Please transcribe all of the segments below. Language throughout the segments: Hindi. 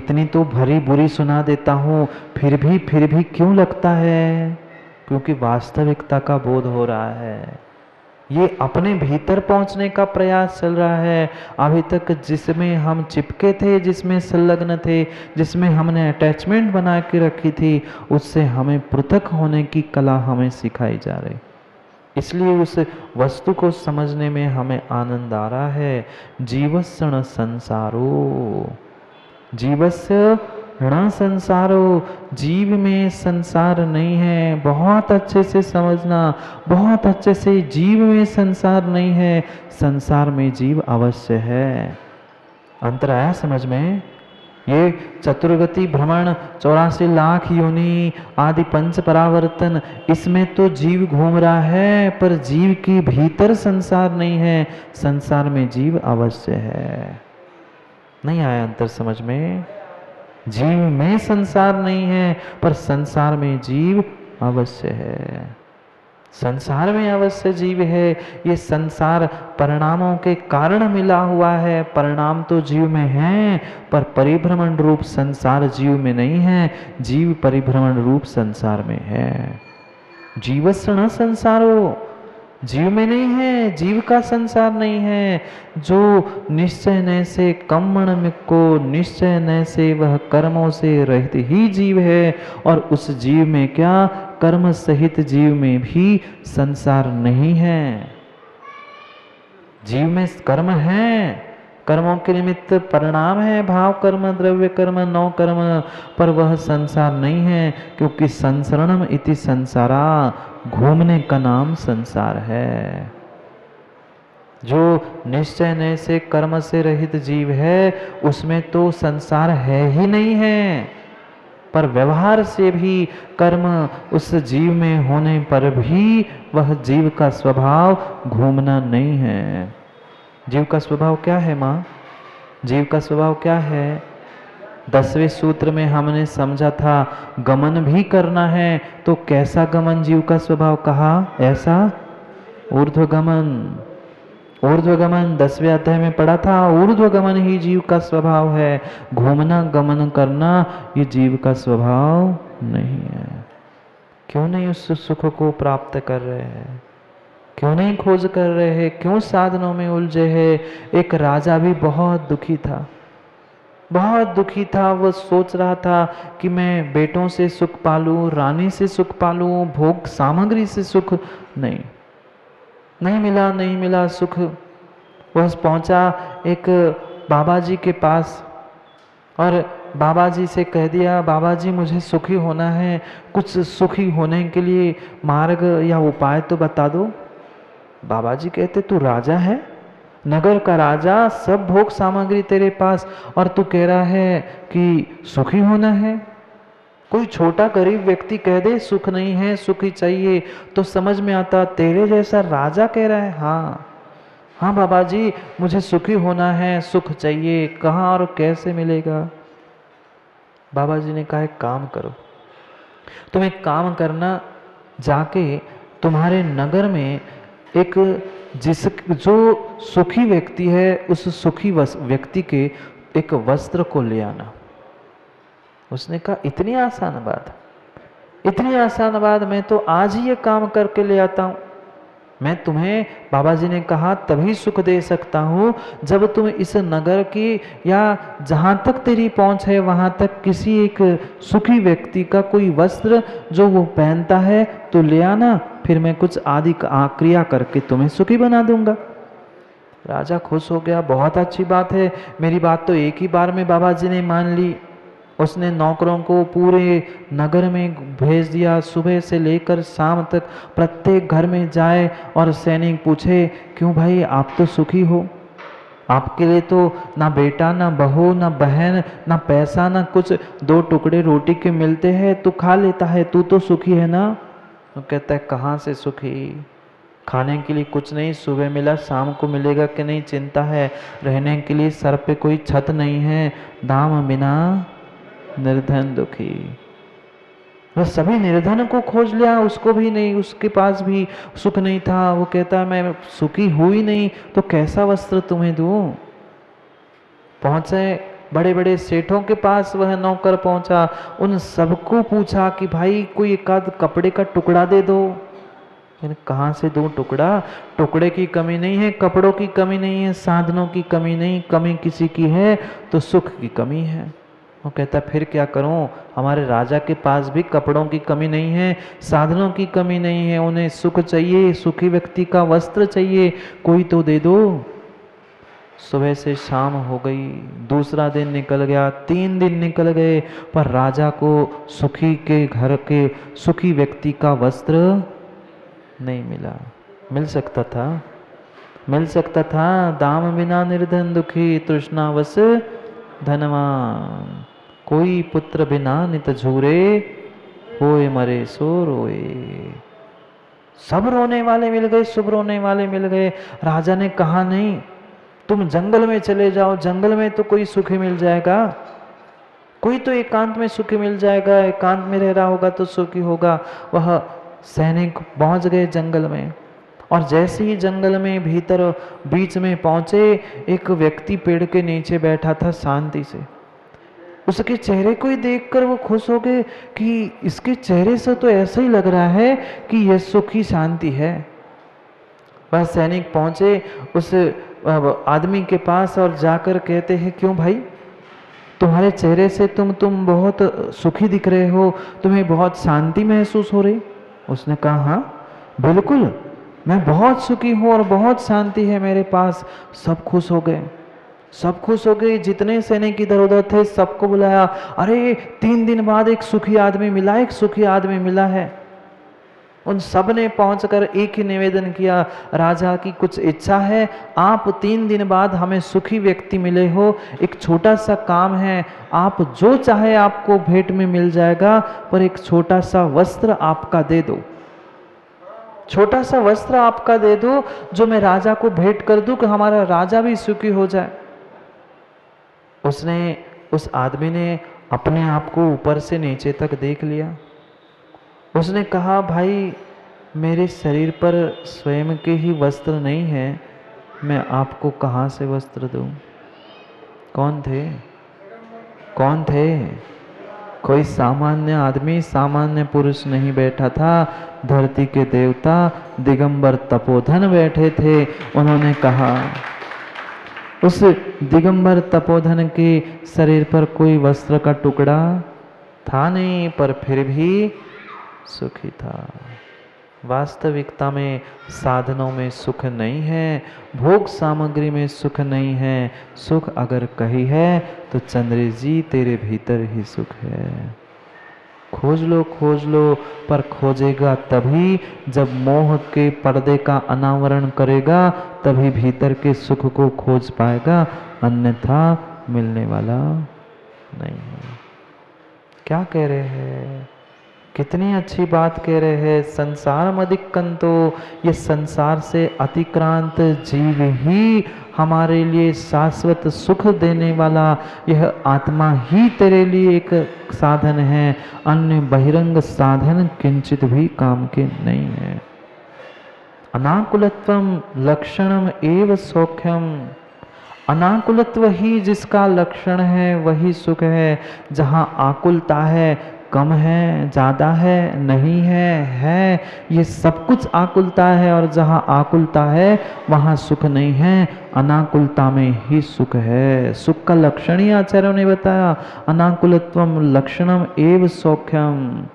इतनी तो भरी बुरी सुना देता हूँ, फिर भी क्यों लगता है? क्योंकि वास्तविकता का बोध हो रहा है। ये अपने भीतर पहुंचने का प्रयास चल रहा है। अभी तक जिसमें हम चिपके थे, जिसमें संलग्न थे, जिसमें हमने अटैचमेंट बना के रखी थी, उससे हमें पृथक होने की कला हमें सिखाई जा रही। इसलिए उस वस्तु को समझने में हमें आनंद आ रहा है। जीवस्ण संसारो, जीवस्य ण संसारो, जीव में संसार नहीं है। बहुत अच्छे से समझना, बहुत अच्छे से, जीव में संसार नहीं है, संसार में जीव अवश्य है। अंतर आया समझ में? ये चतुर्गति भ्रमण, 84 लाख योनि आदि पंच परावर्तन, इसमें तो जीव घूम रहा है, पर जीव के भीतर संसार नहीं है, संसार में जीव अवश्य है। नहीं आया अंतर समझ में? जीव में संसार नहीं है, पर संसार में जीव अवश्य है। संसार में अवश्य जीव है। ये संसार परिणामों के कारण मिला हुआ है। परिणाम तो जीव में है, पर परिभ्रमण रूप संसार जीव में नहीं है। जीव परिभ्रमण रूप संसार में है। जीवस्य न संसारो, जीव में नहीं है, जीव का संसार नहीं है। जो निश्चय न से कर्मण को निश्चय न से, वह कर्मों से रहित ही जीव है। और उस जीव में क्या, कर्म सहित जीव में भी संसार नहीं है। जीव में कर्म है, कर्मों के निमित्त परिणाम है, भाव कर्म, द्रव्य कर्म, नौ कर्म, पर वह संसार नहीं है। क्योंकि संसरणम इति संसारा, घूमने का नाम संसार है। जो निश्चय न से कर्म से रहित जीव है, उसमें तो संसार है ही नहीं है। पर व्यवहार से भी कर्म उस जीव में होने पर भी वह जीव का स्वभाव घूमना नहीं है। जीव का स्वभाव क्या है माँ? जीव का स्वभाव क्या है? 10वें सूत्र में हमने समझा था, गमन भी करना है तो कैसा गमन जीव का स्वभाव कहा? ऐसा ऊर्ध्वगमन। ऊर्ध्वगमन 10वें अध्याय में पढ़ा था, ऊर्ध्वगमन ही जीव का स्वभाव है। घूमना गमन करना ये जीव का स्वभाव नहीं है। क्यों नहीं उस सुख को प्राप्त कर रहे हैं? क्यों नहीं खोज कर रहे हैं? क्यों साधनों में उलझे हैं? एक राजा भी बहुत दुखी था, बहुत दुखी था। वह सोच रहा था कि मैं बेटों से सुख पालूं, रानी से सुख पालूं, भोग सामग्री से सुख नहीं मिला, नहीं मिला सुख। वह पहुंचा एक बाबा जी के पास और बाबा जी से कह दिया, बाबा जी मुझे सुखी होना है, कुछ सुखी होने के लिए मार्ग या उपाय तो बता दो। बाबा जी कहते, तू राजा है, नगर का राजा, सब भोग सामग्री तेरे पास, और तू कह रहा है कि सुखी होना है। कोई छोटा गरीब व्यक्ति कह दे सुख नहीं है, सुख ही चाहिए, तो समझ में आता। तेरे जैसा राजा कह रहा है, हाँ बाबा जी मुझे सुखी होना है, सुख चाहिए, कहाँ और कैसे मिलेगा? बाबा जी ने कहा एक काम करो, तुम एक काम करना, जाके तुम्हारे नगर में एक जो सुखी व्यक्ति है, उस सुखी व्यक्ति के एक वस्त्र को ले आना। उसने कहा इतनी आसान बात, इतनी आसान बात, मैं तो आज ही ये काम करके ले आता हूं। मैं तुम्हें, बाबा जी ने कहा, तभी सुख दे सकता हूं जब तुम इस नगर की या जहां तक तेरी पहुंच है वहां तक किसी एक सुखी व्यक्ति का कोई वस्त्र जो वो पहनता है तो ले आना, फिर मैं कुछ आदि क्रिया करके तुम्हें सुखी बना दूंगा। राजा खुश हो गया, बहुत अच्छी बात है, मेरी बात तो एक ही बार में बाबा जी ने मान ली। उसने नौकरों को पूरे नगर में भेज दिया, सुबह से लेकर शाम तक प्रत्येक घर में जाए और सैनिक पूछे, क्यों भाई आप तो सुखी हो, आपके लिए तो ना बेटा ना बहू ना बहन ना पैसा ना कुछ, 2 टुकड़े रोटी के मिलते हैं तो खा लेता है, तू तो सुखी है ना? तो कहता है कहाँ से सुखी, खाने के लिए कुछ नहीं, सुबह मिला शाम को मिलेगा कि नहीं चिंता है, रहने के लिए सर पे कोई छत नहीं है, दाम बिना निर्धन दुखी। वह सभी निर्धन को खोज लिया, उसको भी नहीं, उसके पास भी सुख नहीं था। वो कहता है मैं सुखी हुई नहीं तो कैसा वस्त्र तुम्हें दूं? पहुंचे बड़े बड़े सेठों के पास वह नौकर पहुंचा, उन सबको पूछा कि भाई कोई एक आध कपड़े का टुकड़ा दे दो। कहाँ से दूं टुकड़ा? टुकड़े की कमी नहीं है, कपड़ों की कमी नहीं है, साधनों की कमी नहीं, कमी किसी की है तो सुख की कमी है। वो कहता फिर क्या करूं? हमारे राजा के पास भी कपड़ों की कमी नहीं है, साधनों की कमी नहीं है, उन्हें सुख चाहिए, सुखी व्यक्ति का वस्त्र चाहिए, कोई तो दे दो। सुबह से शाम हो गई, दूसरा दिन निकल गया, 3 दिन निकल गए, पर राजा को सुखी के घर के सुखी व्यक्ति का वस्त्र नहीं मिला। मिल सकता था, मिल सकता था। दाम बिना निर्धन दुखी, तृष्णावश धनवान। कोई पुत्र बिना नित झूरे, होए मरे सो रोए। सब रोने वाले मिल गए, सब रोने वाले मिल गए। राजा ने कहा नहीं, तुम जंगल में चले जाओ, जंगल में तो कोई सुखी मिल जाएगा, कोई तो एकांत में सुखी मिल जाएगा, एकांत में रह रहा होगा तो सुखी होगा। वह सैनिक पहुंच गए जंगल में, और जैसे ही जंगल में भीतर बीच में पहुंचे, एक व्यक्ति पेड़ के नीचे बैठा था शांति से। उसके चेहरे को ही देखकर वो खुश हो गए कि इसके चेहरे से तो ऐसा ही लग रहा है कि यह सुखी शांति है। वह सैनिक पहुंचे उस आदमी के पास और जाकर कहते हैं, क्यों भाई, तुम्हारे चेहरे से तुम बहुत सुखी दिख रहे हो, तुम्हें बहुत शांति महसूस हो रही? उसने कहा हाँ बिल्कुल, मैं बहुत सुखी हूँ और बहुत शांति है मेरे पास। सब खुश हो गए, सब खुश हो गए। जितने सैनिक इधर उधर थे सबको बुलाया, अरे 3 दिन बाद एक सुखी आदमी मिला, एक सुखी आदमी मिला है। उन सब ने पहुंचकर एक ही निवेदन किया, राजा की कुछ इच्छा है, आप 3 दिन बाद हमें सुखी व्यक्ति मिले हो, एक छोटा सा काम है, आप जो चाहे आपको भेंट में मिल जाएगा, पर एक छोटा सा वस्त्र आपका दे दो, छोटा सा वस्त्र आपका दे दो, जो मैं राजा को भेंट कर दूं कि हमारा राजा भी सुखी हो जाए। उस आदमी ने अपने आप को ऊपर से नीचे तक देख लिया। उसने कहा, भाई मेरे शरीर पर स्वयं के ही वस्त्र नहीं है, मैं आपको कहाँ से वस्त्र दूं? कौन थे? कौन थे? कोई सामान्य आदमी, सामान्य पुरुष नहीं बैठा था, धरती के देवता दिगंबर तपोधन बैठे थे। उन्होंने कहा, उस दिगंबर तपोधन के शरीर पर कोई वस्त्र का टुकड़ा था नहीं, पर फिर भी सुखी था। वास्तविकता में साधनों में सुख नहीं है, भोग सामग्री में सुख नहीं है। सुख अगर कही है तो चंद्र जी तेरे भीतर ही सुख है। खोज लो, पर खोजेगा तभी जब मोह के पर्दे का अनावरण करेगा, तभी भीतर के सुख को खोज पाएगा, अन्यथा मिलने वाला नहीं है। क्या कह रहे हैं? कितनी अच्छी बात कह रहे हैं। संसार मदिक्कंतो, ये संसार से अतिक्रांत जीव ही हमारे लिए शाश्वत सुख देने वाला, यह आत्मा ही तेरे लिए एक साधन है। अन्य बहिरंग साधन किंचित भी काम के नहीं है। अनाकुलत्वम लक्षणम एव सौख्यम, अनाकुलत्व ही जिसका लक्षण है वही सुख है। जहाँ आकुलता है, कम है, ज़्यादा है, नहीं है, ये सब कुछ आकुलता है, और जहाँ आकुलता है वहाँ सुख नहीं है, अनाकुलता में ही सुख है। सुख का लक्षण ही आचार्यों ने बताया, अनाकुलत्वम लक्षणम एव सौख्यम।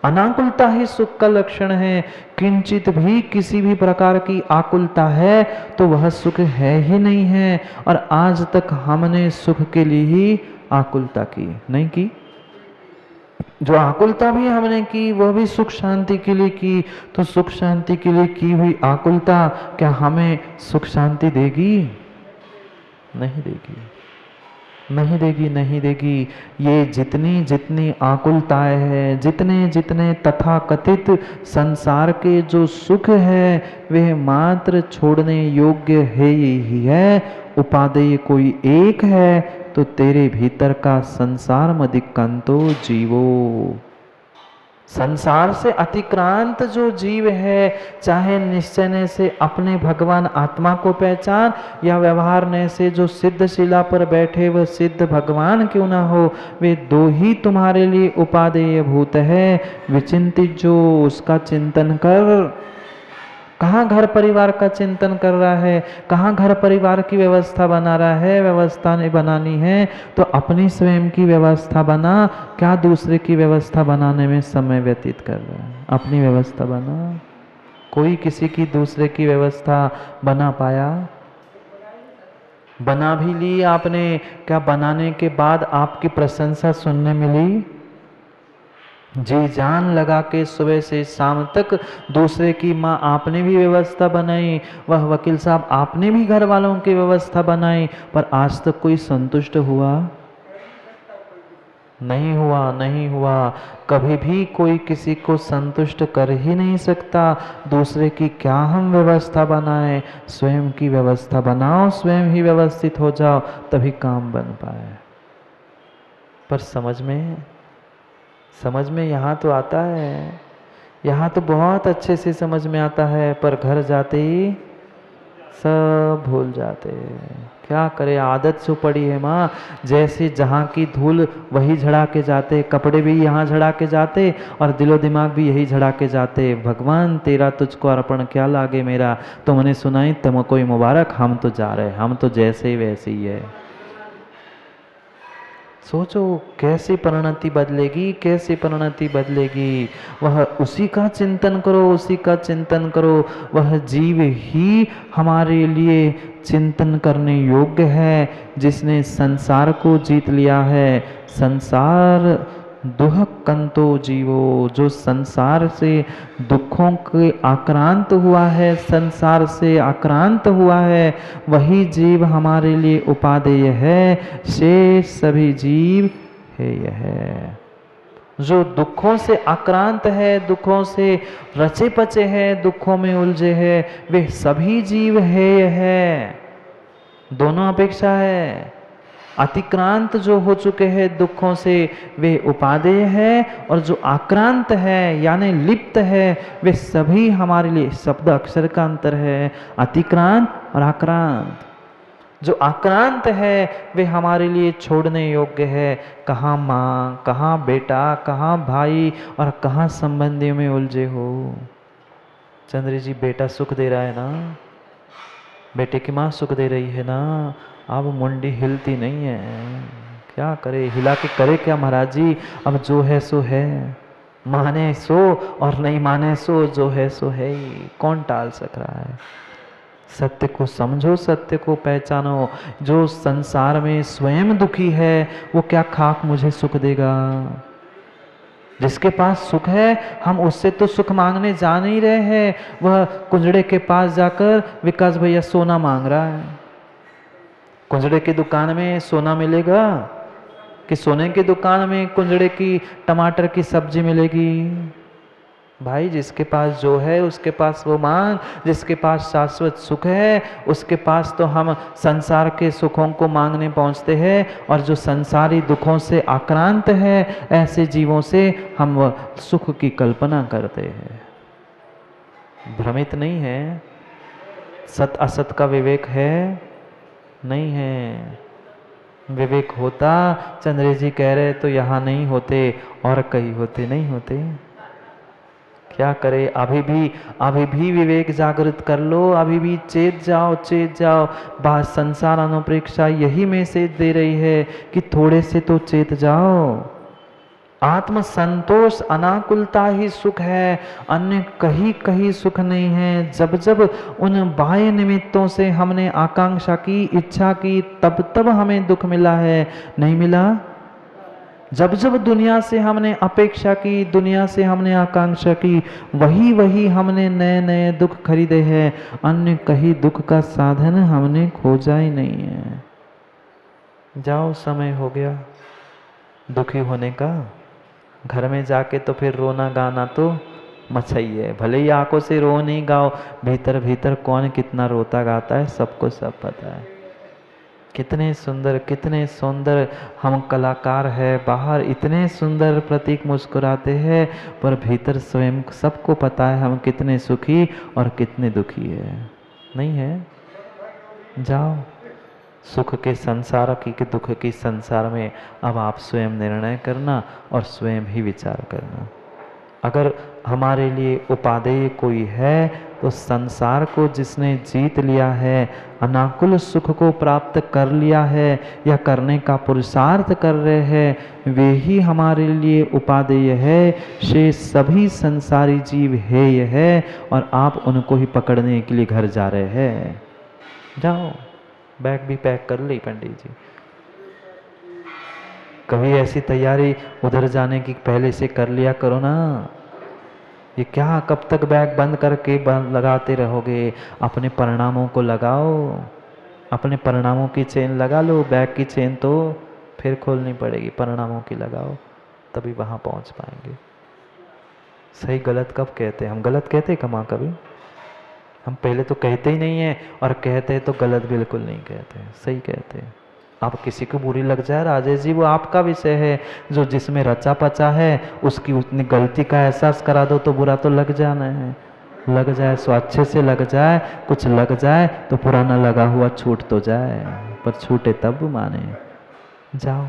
अनाकुलता ही सुख का लक्षण है। किंचित भी किसी भी प्रकार की आकुलता है तो वह सुख है ही नहीं है। और आज तक हमने सुख के लिए ही आकुलता की, नहीं की। जो आकुलता भी हमने की वह भी सुख शांति के लिए की। तो सुख शांति के लिए की हुई आकुलता क्या हमें सुख शांति देगी? नहीं देगी, नहीं देगी, नहीं देगी। ये जितनी जितनी आकुलताएं हैं, जितने जितने तथाकथित संसार के जो सुख है, वह मात्र छोड़ने योग्य है ही है। उपादेय कोई एक है तो तेरे भीतर का संसार मदिक्कंतो जीवो। संसार से अतिक्रांत जो जीव है, चाहे निश्चय से अपने भगवान आत्मा को पहचान या व्यवहार ने से जो सिद्ध शिला पर बैठे वह सिद्ध भगवान क्यों ना हो, वे दो ही तुम्हारे लिए उपादेय भूत है। विचिंतित जो उसका चिंतन कर। कहाँ घर परिवार का चिंतन कर रहा है, कहाँ घर परिवार की व्यवस्था बना रहा है। व्यवस्था नहीं बनानी है तो अपनी स्वयं की व्यवस्था बना, क्या दूसरे की व्यवस्था बनाने में समय व्यतीत कर रहा है। अपनी व्यवस्था बना। कोई किसी की दूसरे की व्यवस्था बना पाया? बना भी ली आपने, क्या बनाने के बाद आपकी प्रशंसा सुनने मिली? जी जान लगा के सुबह से शाम तक दूसरे की माँ आपने भी व्यवस्था बनाई, वह वकील साहब आपने भी घर वालों की व्यवस्था बनाई, पर आज तक कोई संतुष्ट हुआ? नहीं हुआ, नहीं हुआ। कभी भी कोई किसी को संतुष्ट कर ही नहीं सकता। दूसरे की क्या हम व्यवस्था बनाएं? स्वयं की व्यवस्था बनाओ, स्वयं ही व्यवस्थित हो जाओ, तभी काम बन पाए। पर समझ में यहाँ तो आता है, यहाँ तो बहुत अच्छे से समझ में आता है, पर घर जाते ही सब भूल जाते हैं। क्या करे, आदत जो पड़ी है माँ। जैसे जहाँ की धूल वही झड़ा के जाते, कपड़े भी यहाँ झड़ा के जाते और दिलो दिमाग भी यही झड़ा के जाते। भगवान तेरा तुझको अर्पण क्या लागे मेरा, तुमने सुनाई तुमको ही मुबारक, हम तो जा रहे, हम तो जैसे ही वैसे ही है। सोचो कैसी परिणति बदलेगी, कैसी परिणति बदलेगी। वह उसी का चिंतन करो, उसी का चिंतन करो। वह जीव ही हमारे लिए चिंतन करने योग्य है, जिसने संसार को जीत लिया है। संसार दुख कंतो जीवो, जो संसार से दुखों के आक्रांत हुआ है, संसार से आक्रांत हुआ है, वही जीव हमारे लिए उपादेय है। शेष सभी जीव है यह। जो दुखों से आक्रांत है, दुखों से रचे पचे हैं, दुखों में उलझे हैं, वे सभी जीव है यह। दोनों अपेक्षा है। अतिक्रांत जो हो चुके हैं दुखों से वे उपादेय है, और जो आक्रांत है यानी लिप्त है वे सभी हमारे लिए, शब्द अक्षर का अंतर है, अतिक्रांत और आक्रांत। जो आक्रांत है वे हमारे लिए छोड़ने योग्य है। कहाँ माँ, कहाँ बेटा, कहाँ भाई और कहाँ संबंधियों में उलझे हो। चंद्र जी बेटा सुख दे रहा है ना, बेटे की माँ सुख दे रही है ना, अब मुंडी हिलती नहीं है। क्या करे, हिला के करे क्या महाराज जी। अब जो है सो है, माने सो और नहीं माने सो, जो है सो है ही, कौन टाल सक रहा है। सत्य को समझो, सत्य को पहचानो। जो संसार में स्वयं दुखी है वो क्या खाक मुझे सुख देगा। जिसके पास सुख है हम उससे तो सुख मांगने जा नहीं रहे हैं। वह कुंजड़े के पास जाकर विकास भैया सोना मांग रहा है। कुंजड़े की दुकान में सोना मिलेगा कि सोने की दुकान में कुंजड़े की टमाटर की सब्जी मिलेगी? भाई जिसके पास जो है उसके पास वो मांग। जिसके पास शाश्वत सुख है उसके पास तो हम संसार के सुखों को मांगने पहुंचते हैं, और जो संसारी दुखों से आक्रांत है ऐसे जीवों से हम सुख की कल्पना करते हैं। भ्रमित नहीं है। सत असत का विवेक है? नहीं है। विवेक होता, चंद्र जी कह रहे, तो यहाँ नहीं होते और कहीं होते, नहीं होते। क्या करे, अभी भी विवेक जागृत कर लो, अभी भी चेत जाओ, चेत जाओ। बात संसार अनुप्रेक्षा यही मैसेज दे रही है कि थोड़े से तो चेत जाओ। आत्म संतोष अनाकुलता ही सुख है, अन्य कहीं कहीं सुख नहीं है। जब जब उन बाह्य निमित्तों से हमने आकांक्षा की, इच्छा की, तब तब हमें दुख मिला है, नहीं मिला? जब जब दुनिया से हमने अपेक्षा की, दुनिया से हमने आकांक्षा की, वही वही हमने नए नए दुख खरीदे हैं। अन्य कहीं दुख का साधन हमने खोजा ही नहीं है। जाओ, समय हो गया दुखी होने का। घर में जाके तो फिर रोना गाना तो मचाइए। भले ही आंखों से रो नहीं गाओ, भीतर भीतर कौन कितना रोता गाता है सबको सब पता है। कितने सुंदर हम कलाकार है, बाहर इतने सुंदर प्रतीक मुस्कुराते हैं, पर भीतर स्वयं सबको पता है हम कितने सुखी और कितने दुखी है। नहीं है? जाओ सुख के संसार की कि दुख के संसार में अब आप स्वयं निर्णय करना और स्वयं ही विचार करना। अगर हमारे लिए उपादेय कोई है तो संसार को जिसने जीत लिया है, अनाकुल सुख को प्राप्त कर लिया है या करने का पुरुषार्थ कर रहे हैं, वे ही हमारे लिए उपादेय है। शेष सभी संसारी जीव हेय है और आप उनको ही पकड़ने के लिए घर जा रहे हैं। जाओ, बैग भी पैक कर ली पंडित जी। कभी ऐसी तैयारी उधर जाने की पहले से कर लिया करो ना। ये क्या कब तक बैग बंद करके लगाते रहोगे? अपने परिणामों को लगाओ, अपने परिणामों की चेन लगा लो। बैग की चेन तो फिर खोलनी पड़ेगी, परिणामों की लगाओ, तभी वहाँ पहुँच पाएंगे। सही गलत कब कहते हैं? हम गलत कहते कमा कभी? हम पहले तो कहते ही नहीं है, और कहते हैं तो गलत बिल्कुल नहीं कहते, सही कहते हैं। आप किसी को बुरी लग जाए राजेश जी, वो आपका विषय है। जो जिसमें रचा पचा है उसकी उतनी गलती का एहसास करा दो तो बुरा तो लग जाना है। लग जाए सो अच्छे से लग जाए, कुछ लग जाए तो पुराना लगा हुआ छूट तो जाए, पर छूटे तब माने। जाओ,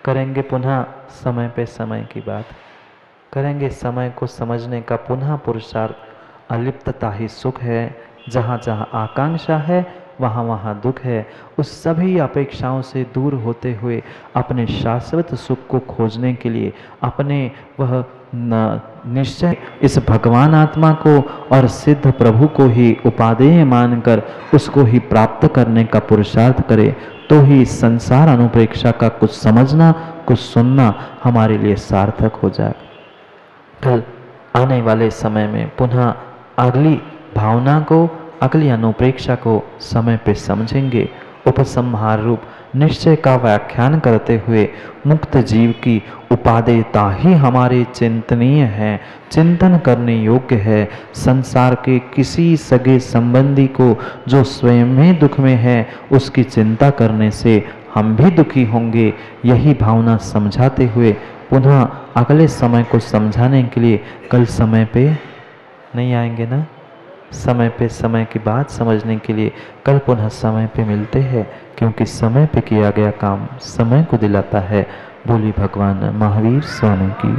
करेंगे पुनः समय पे समय की बात, करेंगे समय को समझने का पुनः पुरुषार्थ। अलिप्तता ही सुख है। जहाँ जहाँ आकांक्षा है वहाँ वहाँ दुख है। उस सभी अपेक्षाओं से दूर होते हुए अपने शाश्वत सुख को खोजने के लिए अपने वह निश्चय इस भगवान आत्मा को और सिद्ध प्रभु को ही उपादेय मानकर उसको ही प्राप्त करने का पुरुषार्थ करे, तो ही संसार अनुप्रेक्षा का कुछ समझना, कुछ सुनना हमारे लिए सार्थक हो जाए। कल आने वाले समय में पुनः अगली भावना को, अगली अनुप्रेक्षा को समय पे समझेंगे। उपसंहार रूप निश्चय का व्याख्यान करते हुए मुक्त जीव की उपादेयता ही हमारे चिंतनीय है, चिंतन करने योग्य है। संसार के किसी सगे संबंधी को जो स्वयं में दुख में है, उसकी चिंता करने से हम भी दुखी होंगे। यही भावना समझाते हुए पुनः अगले समय को समझाने के लिए कल समय पे नहीं आएंगे ना? समय पे समय की बात समझने के लिए कल पुनः समय पे मिलते हैं, क्योंकि समय पे किया गया काम समय को दिलाता है। बोली भगवान महावीर स्वामी की।